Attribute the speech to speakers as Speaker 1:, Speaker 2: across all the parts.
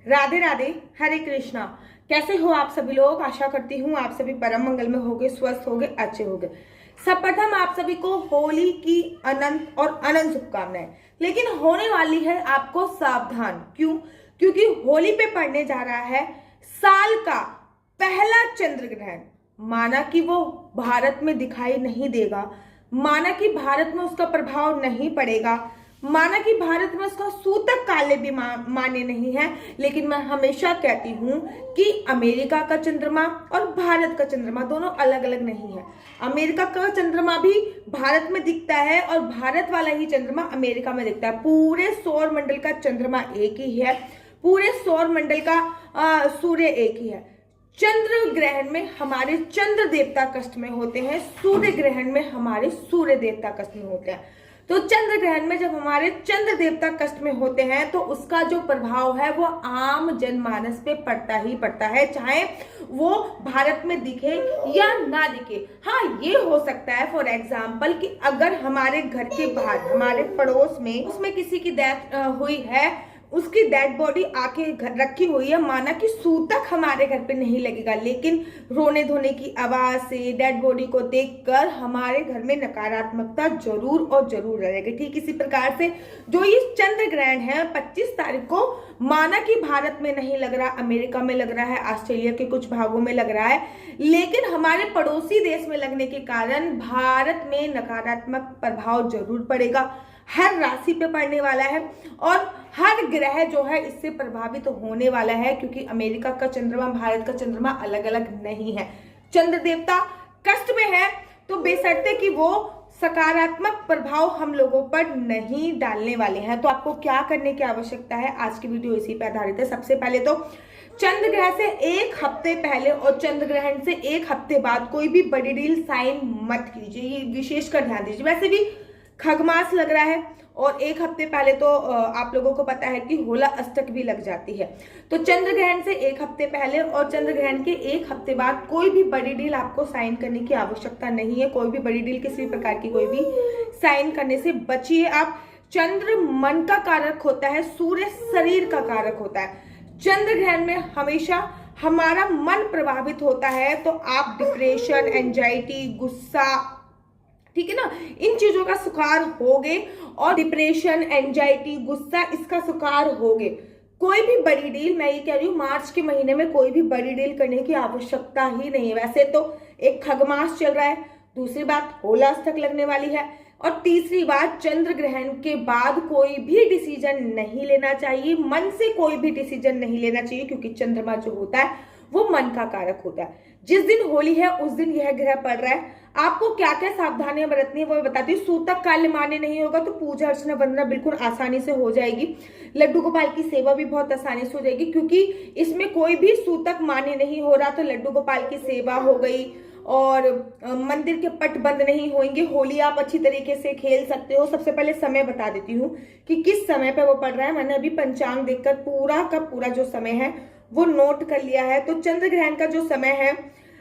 Speaker 1: राधे राधे। हरे कृष्णा। कैसे हो आप सभी लोग? आशा करती हूँ आप सभी परम मंगल में होगे, स्वस्थ होगे, अच्छे होगे। सर्वप्रथम आप सभी को होली की अनंत और अनंत शुभकामनाएं। लेकिन होने वाली है आपको सावधान। क्यों? क्योंकि होली पे पड़ने जा रहा है साल का पहला चंद्र ग्रहण। माना कि वो भारत में दिखाई नहीं देगा, माना कि भारत में उसका प्रभाव नहीं पड़ेगा, माना कि भारत में उसका सूतक काले भी माने नहीं है, लेकिन मैं हमेशा कहती हूँ कि अमेरिका का चंद्रमा और भारत का चंद्रमा दोनों अलग अलग नहीं है। अमेरिका का चंद्रमा भी भारत में दिखता है और भारत वाला ही चंद्रमा अमेरिका में दिखता है। पूरे सौर मंडल का चंद्रमा एक ही है, पूरे सौर मंडल का सूर्य एक ही है। चंद्र ग्रहण में हमारे चंद्र देवता कष्ट में होते हैं, सूर्य ग्रहण में हमारे सूर्य देवता कष्ट में होते हैं। तो चंद्र ग्रहण में जब हमारे चंद्र देवता कष्ट में होते हैं तो उसका जो प्रभाव है वो आम जनमानस पे पड़ता ही पड़ता है, चाहे वो भारत में दिखे या ना दिखे। हाँ, ये हो सकता है फॉर एग्जाम्पल कि अगर हमारे घर के बाहर, हमारे पड़ोस में उसमें किसी की डेथ हुई है, उसकी डेड बॉडी आके घर रखी हुई है, माना कि सूतक हमारे घर पे नहीं लगेगा, लेकिन रोने धोने की आवाज से डेड बॉडी को देखकर हमारे घर में नकारात्मकता जरूर और जरूर रहेगी। ठीक इसी प्रकार से जो ये चंद्र ग्रहण है 25 तारीख को, माना कि भारत में नहीं लग रहा, अमेरिका में लग रहा है, ऑस्ट्रेलिया के कुछ भागों में लग रहा है, लेकिन हमारे पड़ोसी देश में लगने के कारण भारत में नकारात्मक प्रभाव जरूर पड़ेगा। हर राशि पे पड़ने वाला है और हर ग्रह जो है इससे प्रभावित होने वाला है, क्योंकि अमेरिका का चंद्रमा, भारत का चंद्रमा अलग अलग नहीं है। चंद्र देवता कष्ट में है तो बेशर्ते कि वो सकारात्मक प्रभाव हम लोगों पर नहीं डालने वाले हैं। तो आपको क्या करने की आवश्यकता है, आज की वीडियो इसी पे आधारित है। सबसे पहले तो चंद्र ग्रहण से एक हफ्ते पहले और चंद्र ग्रहण से एक हफ्ते बाद कोई भी बड़ी डील साइन मत कीजिए, ये विशेषकर ध्यान दीजिए। वैसे भी खगमास लग रहा है और एक हफ्ते पहले तो आप लोगों को पता है कि होला अष्टक भी लग जाती है। तो चंद्र ग्रहण से एक हफ्ते पहले और चंद्र ग्रहण के एक हफ्ते बाद कोई भी बड़ी डील आपको साइन करने की आवश्यकता नहीं है। कोई भी बड़ी डील, किसी प्रकार की कोई भी साइन करने से बचिए आप। चंद्र मन का कारक होता है, सूर्य शरीर का कारक होता है। चंद्र ग्रहण में हमेशा हमारा मन प्रभावित होता है, तो आप डिप्रेशन, एंजाइटी, गुस्सा, ठीक है ना, इन चीजों का शिकार होगे और डिप्रेशन, एंजाइटी, गुस्सा, इसका शिकार होगे। कोई भी बड़ी डील, मैं ये कह रही हूँ मार्च के महीने में कोई भी बड़ी डील करने की आवश्यकता ही नहीं है। वैसे तो एक खगमास चल रहा है, दूसरी बात होला अष्टक लगने वाली है, और तीसरी बात चंद्र ग्रहण के बाद कोई भी डिसीजन नहीं लेना चाहिए, मन से कोई भी डिसीजन नहीं लेना चाहिए, क्योंकि चंद्रमा जो होता है वो मन का कारक होता है। जिस दिन होली है उस दिन यह ग्रह पड़ रहा है। आपको क्या क्या सावधानियां बरतनी है वो बताती हूँ। सूतक काल मान्य नहीं होगा तो पूजा अर्चना वंदना बिल्कुल आसानी से हो जाएगी। लड्डू गोपाल की सेवा भी बहुत आसानी से हो जाएगी, क्योंकि इसमें कोई भी सूतक मान्य नहीं हो रहा। तो लड्डू गोपाल की सेवा हो गई और मंदिर के पट बंद नहीं होंगे। होली आप अच्छी तरीके से खेल सकते हो। सबसे पहले समय बता देती हूँ कि किस समय पे वो पड़ रहा है। मैंने अभी पंचांग देखकर पूरा का पूरा जो समय है वो नोट कर लिया है। तो चंद्र ग्रहण का जो समय है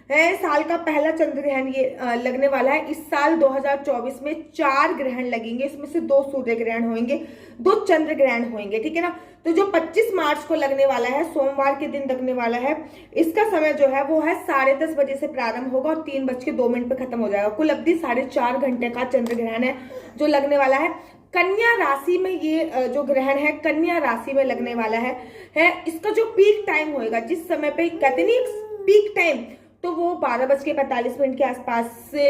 Speaker 1: साल का पहला चंद्र ग्रहण ये लगने वाला है। इस साल 2024 में 4 ग्रहण लगेंगे, इसमें से 2 सूर्य ग्रहण होंगे, 2 चंद्र ग्रहण होंगे, ठीक है ना। तो जो 25 मार्च को लगने वाला है, सोमवार के दिन लगने वाला है, इसका समय जो है वो है 10:30 बजे से प्रारंभ होगा और 3:02 पे खत्म हो जाएगा। कुल अवधि 4.5 घंटे का चंद्र ग्रहण है जो लगने वाला है। कन्या राशि में ये जो ग्रहण है कन्या राशि में लगने वाला है। इसका जो पीक टाइम होएगा, जिस समय पे कहते नहीं पीक टाइम, तो वो 12:45 के आसपास से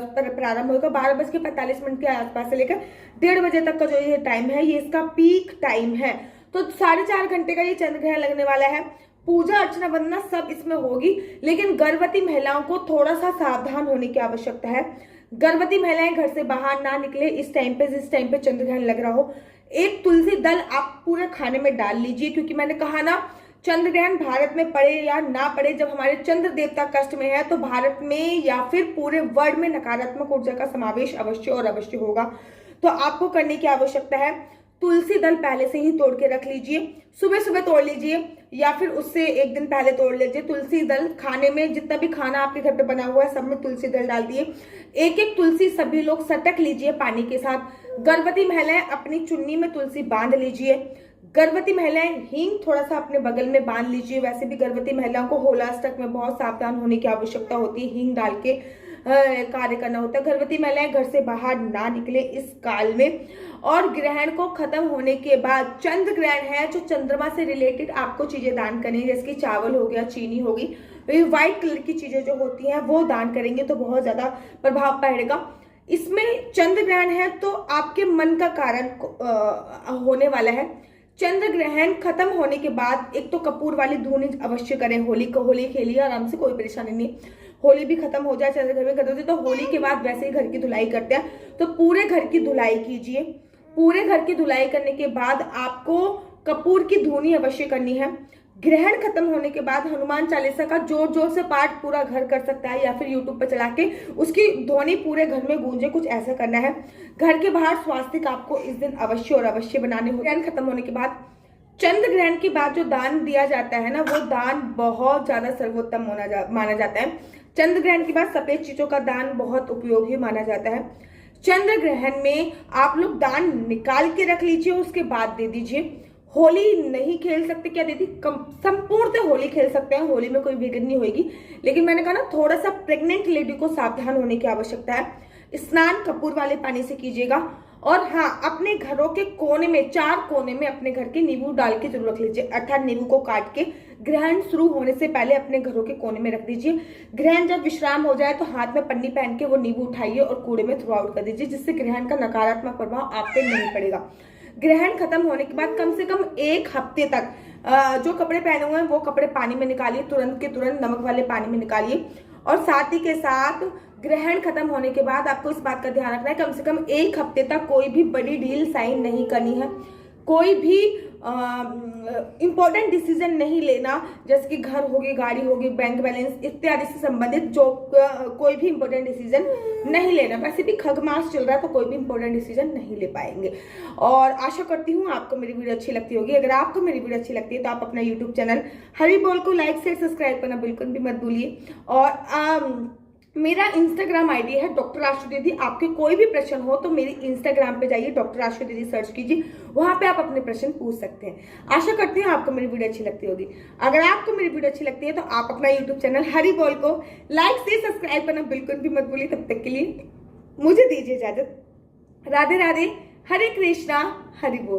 Speaker 1: प्रारंभ होगा। 12:45 के आसपास से लेकर 1:30 बजे तक का जो ये टाइम है ये इसका पीक टाइम है। तो 4.5 घंटे का ये चंद्र ग्रहण लगने वाला है। पूजा अर्चना वंदना सब इसमें होगी, लेकिन गर्भवती महिलाओं को थोड़ा सा सावधान होने की आवश्यकता है। गर्भवती महिलाएं घर से बाहर ना निकले इस टाइम पे, जिस टाइम पे चंद्र ग्रहण लग रहा हो। एक तुलसी दल आप पूरे खाने में डाल लीजिए, क्योंकि मैंने कहा ना चंद्र ग्रहण भारत में पड़े या ना पड़े, जब हमारे चंद्र देवता कष्ट में है तो भारत में या फिर पूरे वर्ल्ड में नकारात्मक ऊर्जा का समावेश अवश्य और अवश्य होगा। तो आपको करने की आवश्यकता है, तुलसी दल पहले से ही तोड़ के रख लीजिए, सुबह सुबह तोड़ लीजिए या फिर उससे एक दिन पहले तोड़ लीजिए। तुलसी दल खाने में, जितना भी खाना आपके घर पे बना हुआ है सब में तुलसी दल डाल दिए। एक एक तुलसी सभी लोग सटक लीजिए पानी के साथ। गर्भवती महिलाएं अपनी चुन्नी में तुलसी बांध लीजिए। गर्भवती महिलाएं हींग थोड़ा सा अपने बगल में बांध लीजिए। वैसे भी गर्भवती महिलाओं को होलाष्टक में बहुत सावधान होने की आवश्यकता होती है, हींग डाल के कार्य करना होता है। गर्भवती महिलाएं घर से बाहर ना निकले इस काल में। और ग्रहण को खत्म होने के बाद चंद्र ग्रहण है, जो चंद्रमा से रिलेटेड आपको चीजें दान करनी है, जैसे कि चावल हो गया, चीनी होगी, व्हाइट कलर की चीजें जो होती हैं वो दान करेंगे तो बहुत ज्यादा प्रभाव पड़ेगा। इसमें चंद्र ग्रहण है तो आपके मन का कारण होने वाला है। चंद्र ग्रहण खत्म होने के बाद एक तो कपूर वाली धुनी अवश्य करें। होली खेलिए आराम से, कोई परेशानी नहीं। होली भी खत्म हो जाए, चंद्र ग्रहण खत्म हो जाए, तो होली के बाद वैसे ही घर की धुलाई करते हैं, तो पूरे घर की धुलाई कीजिए। पूरे घर की धुलाई करने के बाद आपको कपूर की धुनी अवश्य करनी है। ग्रहण खत्म होने के बाद हनुमान चालीसा का जोर जोर से पाठ पूरा घर कर सकता है, या फिर यूट्यूब पर चला के उसकी ध्वनि पूरे घर में गूंजे, कुछ ऐसा करना है। घर के बाहर स्वास्तिक आपको इस दिन अवश्य और अवश्य बनाने होंगे। ग्रहण खत्म होने के बाद चंद्र ग्रहण के बाद जो दान दिया जाता है ना, वो दान बहुत ज्यादा सर्वोत्तम माना जाता है। चंद्र ग्रहण के बाद सफेद चीजों का दान बहुत उपयोगी माना जाता है। चंद्र ग्रहण में आप लोग दान निकाल के रख लीजिए, उसके बाद दे दीजिए। होली नहीं खेल सकते क्या दीदी? संपूर्ण होली खेल सकते हैं, होली में कोई विघ्न नहीं होगी, लेकिन मैंने कहा ना थोड़ा सा प्रेग्नेंट लेडी को सावधान होने की आवश्यकता है। स्नान कपूर वाले पानी से कीजिएगा। और हाँ, अपने घरों के कोने में, 4 कोने में अपने घर के नींबू डाल के जरूर रख लीजिए, अर्थात नींबू को काट के ग्रहण शुरू होने से पहले अपने घरों के कोने में रख दीजिए। ग्रहण जब विश्राम हो जाए तो हाथ में पन्नी पहन के वो नींबू उठाइए और कूड़े में थ्रो आउट कर दीजिए, जिससे ग्रहण का नकारात्मक प्रभाव आप पे नहीं पड़ेगा। ग्रहण खत्म होने के बाद कम से कम 1 हफ्ते तक जो कपड़े पहने हुए हैं वो कपड़े पानी में निकालिए, तुरंत के तुरंत नमक वाले पानी में निकालिए। और साथ ही के साथ ग्रहण खत्म होने के बाद आपको इस बात का ध्यान रखना है, कम से कम 1 हफ्ते तक कोई भी बड़ी डील साइन नहीं करनी है, कोई भी इंपॉर्टेंट डिसीजन नहीं लेना, जैसे कि घर होगी, गाड़ी होगी, बैंक बैलेंस इत्यादि से संबंधित जो कोई भी इंपॉर्टेंट डिसीजन नहीं लेना। वैसे भी खग मास चल रहा है तो कोई भी इंपॉर्टेंट डिसीजन नहीं ले पाएंगे। और आशा करती हूँ आपको मेरी वीडियो अच्छी लगती होगी। अगर आपको मेरी वीडियो अच्छी लगती है तो आप अपना यूट्यूब चैनल हरी बोल को लाइक शेयर सब्सक्राइब करना बिल्कुल भी मत भूलिए। और मेरा इंस्टाग्राम आईडी है डॉक्टर आशु दीदी। आपके कोई भी प्रश्न हो तो मेरी इंस्टाग्राम पे जाइए, डॉक्टर आशु दीदी सर्च कीजिए, वहां पे आप अपने प्रश्न पूछ सकते हैं। आशा करती हूँ आपको मेरी वीडियो अच्छी लगती होगी। अगर आपको मेरी वीडियो अच्छी लगती है तो आप अपना यूट्यूब चैनल हरी बोल को लाइक से सब्सक्राइब करना बिल्कुल भी मत भूलिए। तब तक के लिए मुझे दीजिए इजाजत। राधे राधे, हरे कृष्णा, हरि बोल।